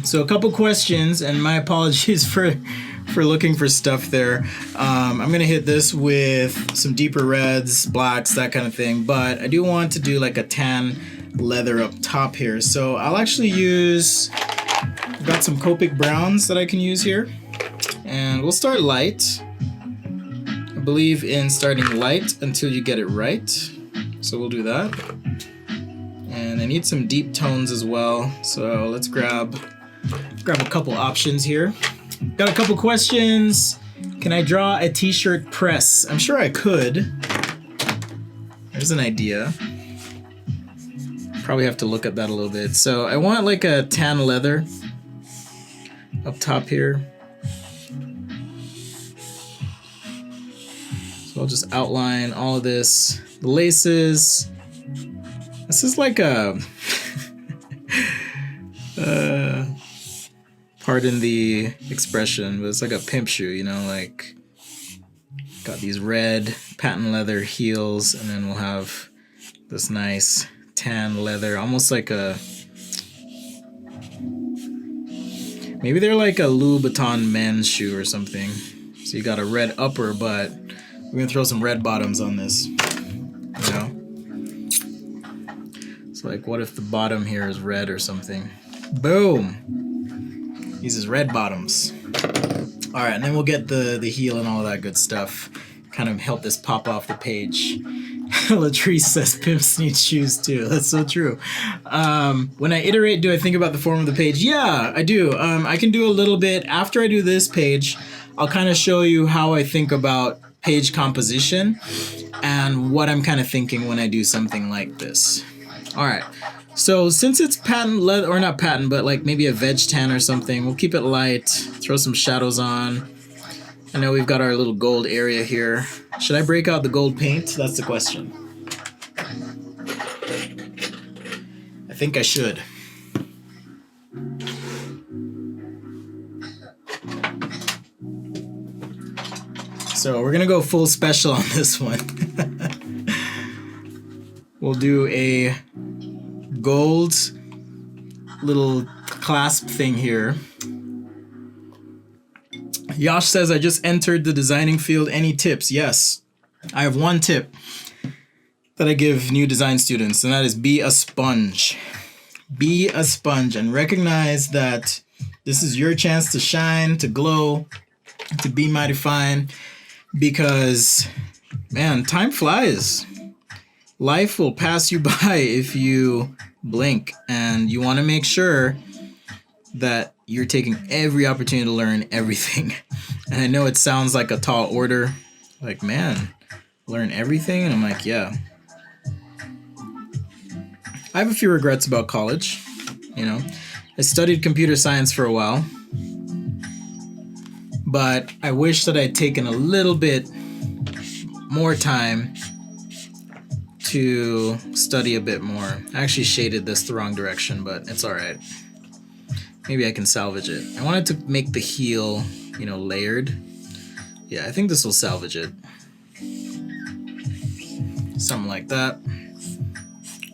So a couple questions, and my apologies for looking for stuff there. I'm gonna hit this with some deeper reds, blacks, that kind of thing, but I do want to do like a tan leather up top here. So I'll actually use, I've got some Copic browns that I can use here, and we'll start light. I believe in starting light until you get it right, so we'll do that. And I need some deep tones as well, so let's grab a couple options here. Got a couple questions. Can I draw a t-shirt press? I'm sure I could. There's an idea. Probably have to look at that a little bit. So I want like a tan leather up top here. So I'll just outline all of this. The laces. This is like a pardon the expression, but it's like a pimp shoe, you know, like got these red patent leather heels, and then we'll have this nice tan leather, almost like a, maybe they're like a Louis Vuitton men's shoe or something. So you got a red upper, but we're gonna throw some red bottoms on this, you know. So like, what if the bottom here is red or something? Boom. Uses red bottoms. All right, and then we'll get the heel and all that good stuff. Kind of help this pop off the page. Latrice says pimps need shoes too. That's so true. When I iterate, do I think about the form of the page? Yeah, I do. I can do a little bit. After I do this page, I'll kind of show you how I think about page composition and what I'm kind of thinking when I do something like this. All right. So since it's patent leather, or not patent, but like maybe a veg tan or something, we'll keep it light, throw some shadows on. I know we've got our little gold area here. Should I break out the gold paint? That's the question. I think I should. So we're gonna go full special on this one. We'll do a gold little clasp thing here. Yash says, I just entered the designing field. Any tips? Yes. I have one tip that I give new design students, and that is be a sponge. Be a sponge and recognize that this is your chance to shine, to glow, to be mighty fine, because, man, time flies. Life will pass you by if you blink, and you want to make sure that you're taking every opportunity to learn everything. And I know it sounds like a tall order, like, man, learn everything? And I'm like, yeah. I have a few regrets about college, you know. I studied computer science for a while, but I wish that I'd taken a little bit more time to study a bit more. I actually shaded this the wrong direction, but it's all right. Maybe I can salvage it. I wanted to make the heel, you know, layered. Yeah, I think this will salvage it. Something like that.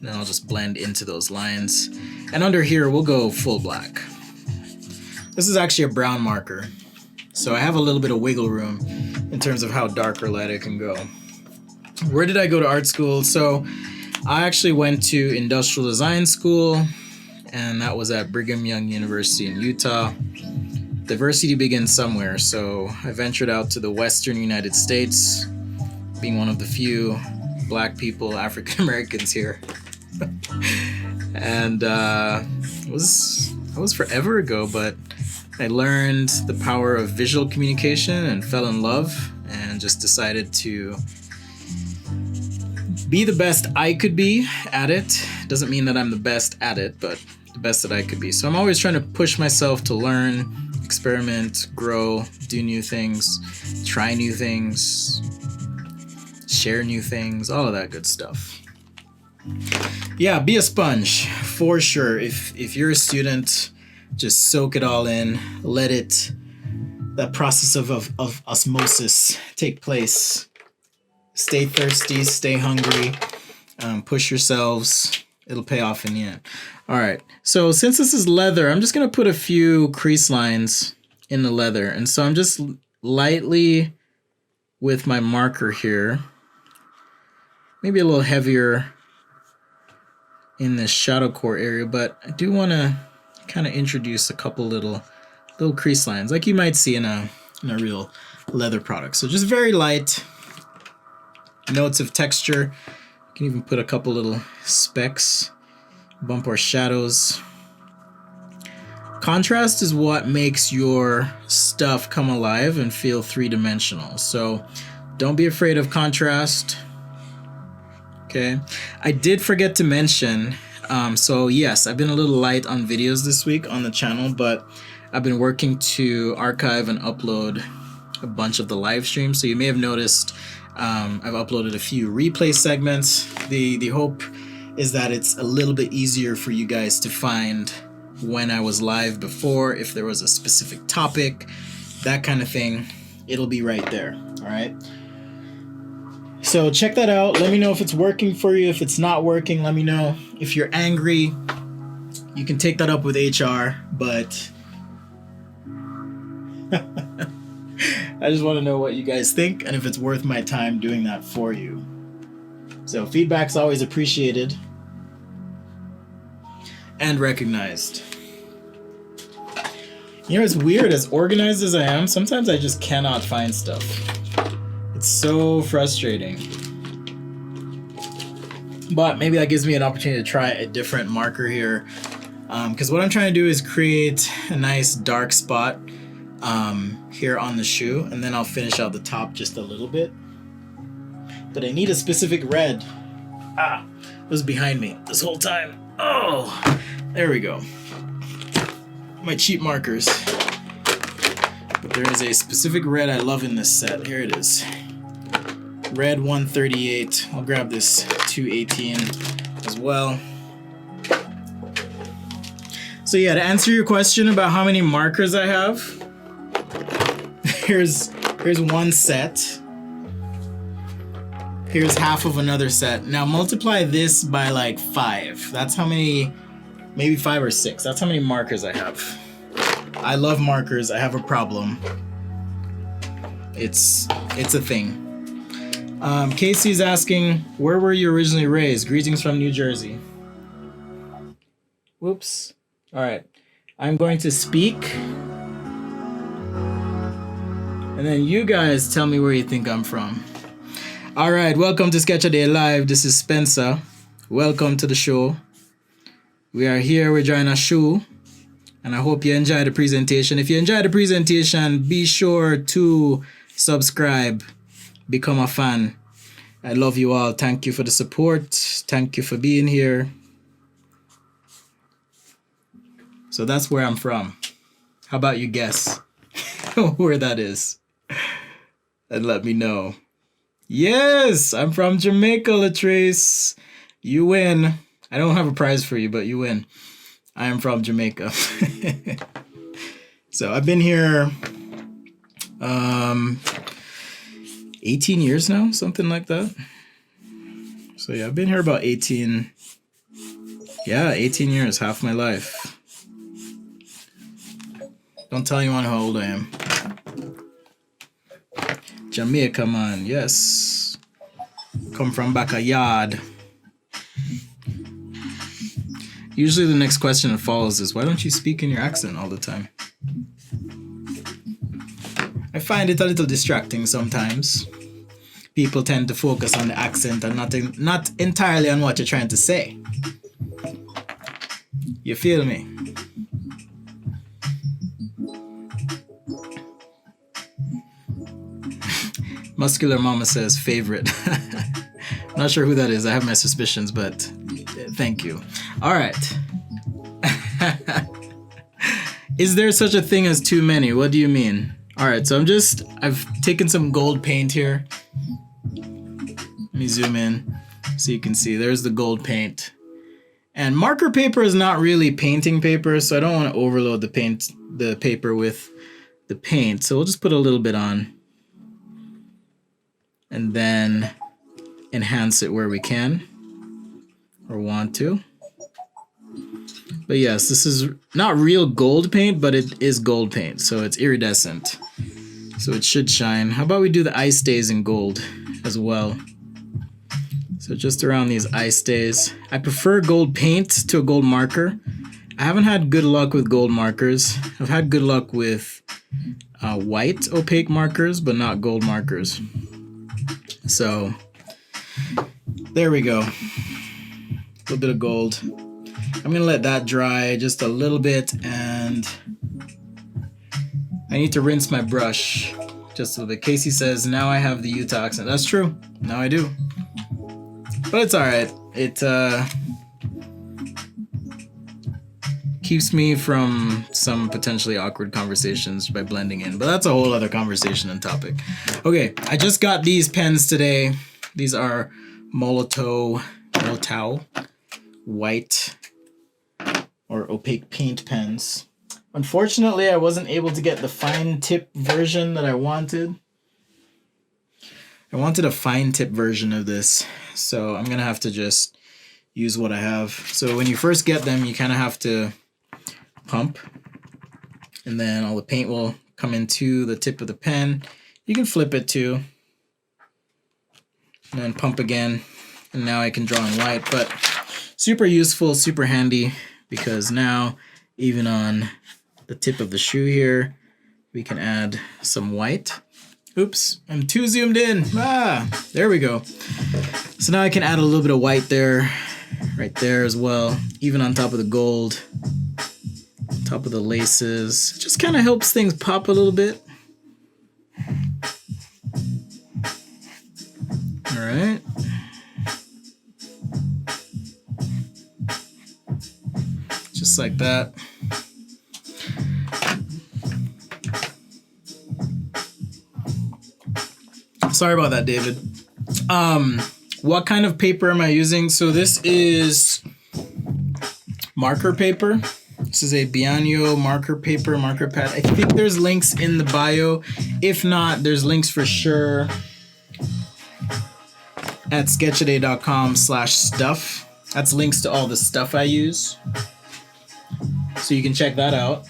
Then I'll just blend into those lines. And under here, we'll go full black. This is actually a brown marker, so I have a little bit of wiggle room in terms of how dark or light I can go. Where did I go to art school? So I actually went to industrial design school, and that was at Brigham Young University in Utah. Diversity begins somewhere, so I ventured out to the Western United States, being one of the few Black people, African Americans here. And it was forever ago, but I learned the power of visual communication and fell in love, and just decided to be the best I could be at it. Doesn't mean that I'm the best at it, but the best that I could be. So I'm always trying to push myself to learn, experiment, grow, do new things, try new things, share new things, all of that good stuff. Yeah, be a sponge, for sure. If you're a student, just soak it all in, let it, that process of osmosis take place. Stay thirsty, stay hungry, push yourselves, it'll pay off in the end. All right, so since this is leather, I'm just gonna put a few crease lines in the leather. And so I'm just lightly with my marker here, maybe a little heavier in the shadow core area, but I do want to kind of introduce a couple little crease lines like you might see in a real leather product. So just very light notes of texture. You can even put a couple little specks, bump or shadows. Contrast is what makes your stuff come alive and feel three-dimensional. So don't be afraid of contrast. Okay. I did forget to mention, so yes, I've been a little light on videos this week on the channel, but I've been working to archive and upload a bunch of the live streams. So you may have noticed I've uploaded a few replay segments. The hope is that it's a little bit easier for you guys to find when I was live before, if there was a specific topic, that kind of thing, it'll be right there. All right. So check that out. Let me know if it's working for you. If it's not working, let me know. If you're angry, you can take that up with HR, but I just want to know what you guys think and if it's worth my time doing that for you. So feedback's always appreciated and recognized. You know, it's weird, as organized as I am, sometimes I just cannot find stuff. It's so frustrating. But maybe that gives me an opportunity to try a different marker here. Because what I'm trying to do is create a nice dark spot here on the shoe, and then I'll finish out the top just a little bit. But I need a specific red. It was behind me this whole time. Oh, there we go. My cheap markers. But there is a specific red I love in this set. Here it is. Red 138. I'll grab this 218 as well. So yeah, to answer your question about how many markers I have, here's one set. Here's half of another set. Now multiply this by like 5. That's how many, maybe 5 or 6. That's how many markers I have. I love markers. I have a problem. It's a thing. Casey's asking, where were you originally raised? Greetings from New Jersey. Whoops. All right. I'm going to speak. And then you guys tell me where you think I'm from. All right. Welcome to Sketch A Day Live. This is Spencer. Welcome to the show. We are here. We're drawing a shoe. And I hope you enjoy the presentation. If you enjoy the presentation, be sure to subscribe. Become a fan. I love you all. Thank you for the support. Thank you for being here. So that's where I'm from. How about you guess where that is? And let me know. Yes, I'm from Jamaica, Latrice. You win. I don't have a prize for you, but you win. I am from Jamaica. So I've been here 18 years now, something like that. So yeah, I've been here about 18 years, half my life. Don't tell anyone how old I am. Jamaica, man, yes. Come from backyard. Usually the next question that follows is, why don't you speak in your accent all the time? I find it a little distracting sometimes. People tend to focus on the accent and not entirely on what you're trying to say. You feel me? Muscular Mama says favorite. I'm not sure who that is. I have my suspicions, but thank you. All right. Is there such a thing as too many? What do you mean? All right, so I've taken some gold paint here. Let me zoom in so you can see. There's the gold paint. And marker paper is not really painting paper, so I don't want to overload the paper with the paint. So we'll just put a little bit on. And then enhance it where we can or want to. But yes, this is not real gold paint, but it is gold paint, so it's iridescent. So it should shine. How about we do the eye stays in gold as well? So just around these eye stays. I prefer gold paint to a gold marker. I haven't had good luck with gold markers. I've had good luck with white opaque markers, but not gold markers. So there we go. A little bit of gold. I'm gonna let that dry just a little bit, and I need to rinse my brush just a little bit. Casey says, now I have the Utah accent. That's true. Now I do. But it's alright. It keeps me from some potentially awkward conversations by blending in. But that's a whole other conversation and topic. Okay, I just got these pens today. These are Molotow white or opaque paint pens. Unfortunately, I wasn't able to get the fine tip version that I wanted. I wanted a fine tip version of this, so I'm gonna have to just use what I have. So when you first get them, you kind of have to pump, and then all the paint will come into the tip of the pen. You can flip it too, and then pump again, and now I can draw in white. But super useful, super handy, because now even on the tip of the shoe here, we can add some white. Oops, I'm too zoomed in. There we go. So now I can add a little bit of white there, right there as well, even on top of the gold, top of the laces. Just kind of helps things pop a little bit. All right. Just like that. Sorry about that, David. What kind of paper am I using? So this is marker paper. This is a Bianio marker paper, marker pad. I think there's links in the bio. If not, there's links for sure at sketchaday.com/stuff. That's links to all the stuff I use. So you can check that out.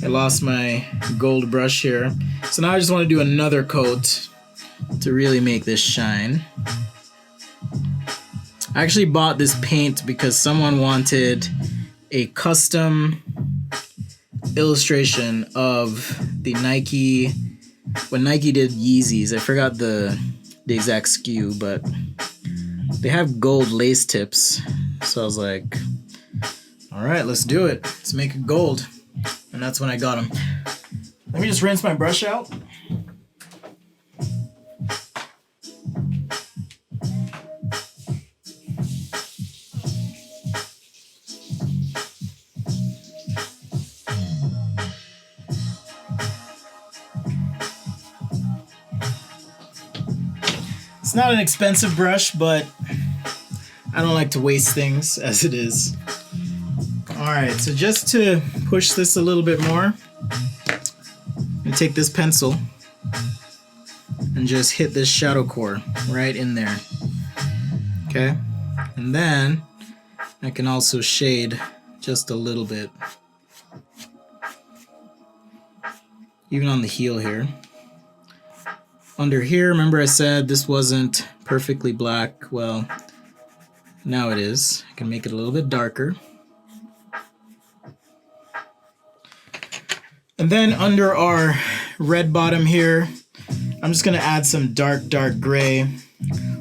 I lost my gold brush here. So now I just want to do another coat to really make this shine. I actually bought this paint because someone wanted a custom illustration of the Nike, when Nike did Yeezys. I forgot the exact SKU, but they have gold lace tips. So I was like, all right, let's do it. Let's make it gold. And that's when I got them. Let me just rinse my brush out. It's not an expensive brush, but I don't like to waste things as it is. Alright, so just to push this a little bit more, I'm going to take this pencil and just hit this shadow core right in there. Okay? And then I can also shade just a little bit. Even on the heel here. Under here, remember I said this wasn't perfectly black. Well, now it is. I can make it a little bit darker. And then under our red bottom here, I'm just going to add some dark gray.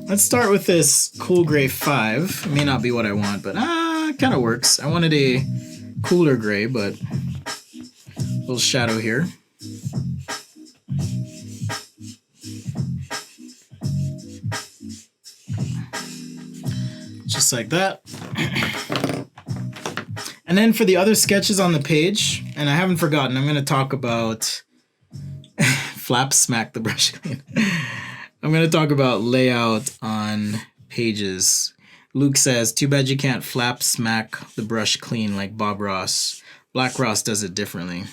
Let's start with this cool gray 5. It may not be what I want, but it kind of works. I wanted a cooler gray, but a little shadow here. Just like that. And then for the other sketches on the page, and I haven't forgotten, I'm going to talk about flap smack the brush clean. I'm going to talk about layout on pages. Luke says, too bad you can't flap smack the brush clean like Bob Ross. Black Ross does it differently,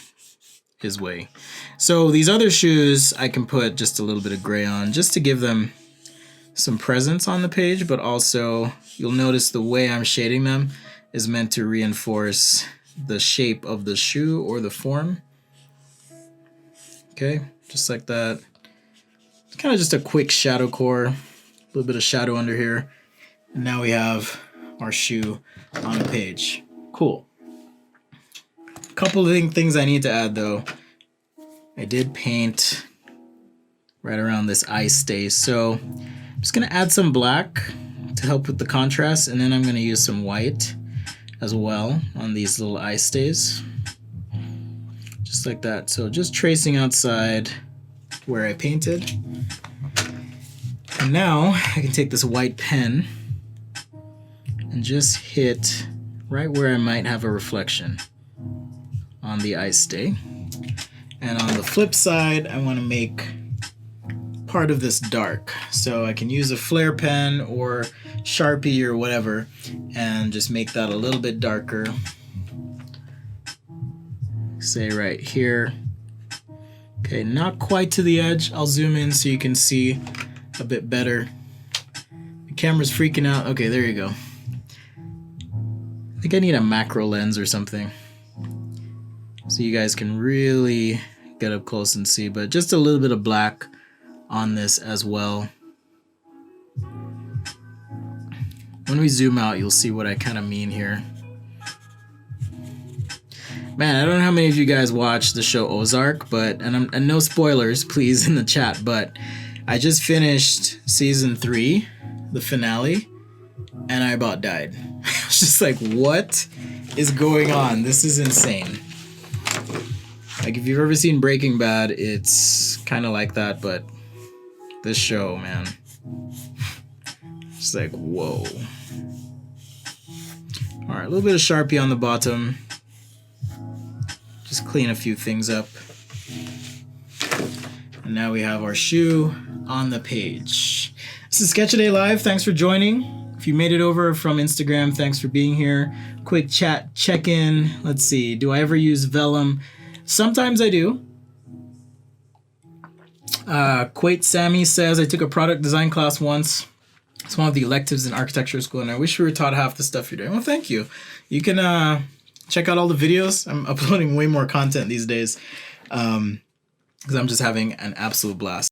his way. So these other shoes, I can put just a little bit of gray on just to give them some presence on the page, but also you'll notice the way I'm shading them is meant to reinforce the shape of the shoe or the form. Okay, just like that. It's kind of just a quick shadow core, a little bit of shadow under here. And now we have our shoe on the page. Cool. Couple of things I need to add though. I did paint right around this eye stay, so I'm just gonna add some black to help with the contrast, and then I'm gonna use some white as well on these little eye stays. Just like that. So just tracing outside where I painted. And now I can take this white pen and just hit right where I might have a reflection on the eye stay. And on the flip side, I want to make part of this dark. So I can use a flare pen or Sharpie or whatever and just make that a little bit darker. Say right here. Okay, not quite to the edge. I'll zoom in so you can see a bit better. The camera's freaking out. Okay, there you go. I think I need a macro lens or something so you guys can really get up close and see, but just a little bit of black on this as well. When we zoom out, you'll see what I kind of mean here. Man, I don't know how many of you guys watch the show Ozark, but and no spoilers, please, in the chat, but I just finished season 3, the finale, and I about died. I was just like, what is going on? This is insane. Like, if you've ever seen Breaking Bad, it's kind of like that, but this show, man, it's like, whoa. All right, a little bit of Sharpie on the bottom. Just clean a few things up. And now we have our shoe on the page. This is Sketch A Day Live. Thanks for joining. If you made it over from Instagram, thanks for being here. Quick chat check-in. Let's see. Do I ever use vellum? Sometimes I do. Quate Sammy says, I took a product design class once. It's one of the electives in architecture school, and I wish we were taught half the stuff you're doing. Well, thank you. You can check out all the videos. I'm uploading way more content these days because I'm just having an absolute blast.